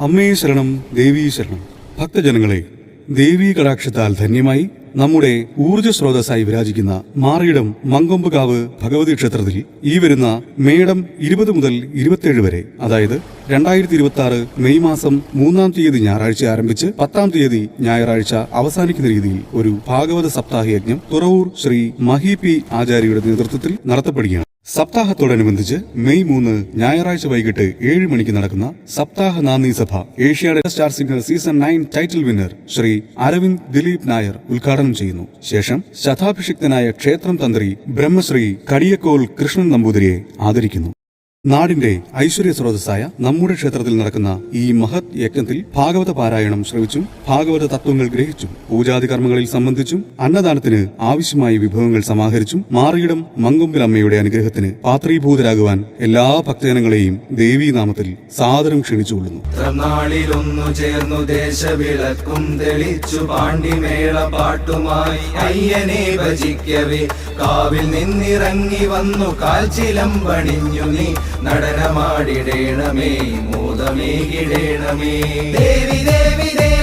അമ്മേ ശരണം, ദേവീ ശരണം. ഭക്തജനങ്ങളെ, ദേവീ കടാക്ഷത്താൽ ധന്യമായി നമ്മുടെ ഊർജ്ജ സ്രോതസ്സായി വിരാജിക്കുന്ന മാറിയിടം മങ്കൊമ്പുകാവ് ഭഗവതി ക്ഷേത്രത്തിൽ ഈ വരുന്ന മേടം 20 മുതൽ 27 വരെ, അതായത് 2026 മെയ് മാസം 3-ാം തീയതി ഞായറാഴ്ച ആരംഭിച്ച് 10-ാം തീയതി ഞായറാഴ്ച അവസാനിക്കുന്ന രീതിയിൽ ഒരു ഭാഗവത സപ്താഹ യജ്ഞം തുറവൂർ ശ്രീ മഹി പി ആചാര്യയുടെ നേതൃത്വത്തിൽ നടത്തപ്പെടുകയാണ്. സപ്താഹത്തോടനുബന്ധിച്ച് മെയ് 3 ഞായറാഴ്ച വൈകിട്ട് 7 മണിക്ക് നടക്കുന്ന സപ്താഹ നാന്ദി സഭ Asianet star singer season 9 title winner Shri Aravind Dileep Nair ഉദ്ഘാടനം ചെയ്യുന്നു. ശേഷം ശതാഭിഷിക്തനായ ക്ഷേത്രം തന്ത്രി ബ്രഹ്മശ്രീ കടിയക്കോൽ കൃഷ്ണൻ നമ്പൂതിരിയെ ആദരിക്കുന്നു. നാടിന്റെ ഐശ്വര്യ സ്രോതസ്സായ നമ്മുടെ ക്ഷേത്രത്തിൽ നടക്കുന്ന ഈ മഹത് യജ്ഞത്തിൽ ഭാഗവത പാരായണം ശ്രവിച്ചും ഭാഗവത തത്വങ്ങൾ ഗ്രഹിച്ചും പൂജാതി കർമ്മങ്ങളിൽ സംബന്ധിച്ചും അന്നദാനത്തിന് ആവശ്യമായ വിഭവങ്ങൾ സമാഹരിച്ചും മാറിയിടം മങ്കൊമ്പിലമ്മയുടെ അനുഗ്രഹത്തിന് പാത്രീഭൂതരാകുവാൻ എല്ലാ ഭക്തജനങ്ങളെയും ദേവീനാമത്തിൽ സാദരം ക്ഷണിച്ചുകൊള്ളുന്നു. നാളിലൊന്നു ചേർന്നു ദേശവിളക്കും തെളിച്ചു പാണ്ടിമേള പാട്ടുമായി അയ്യനെ ഭജിക്കവേ കാവിൽ നിന്നിറങ്ങി വന്നു കാൽച്ചിലമ്പണിഞ്ഞു നീ നടനമാടിടേണമേ മോദമേകിടേണമേ ദേവി ദേവി ദേവി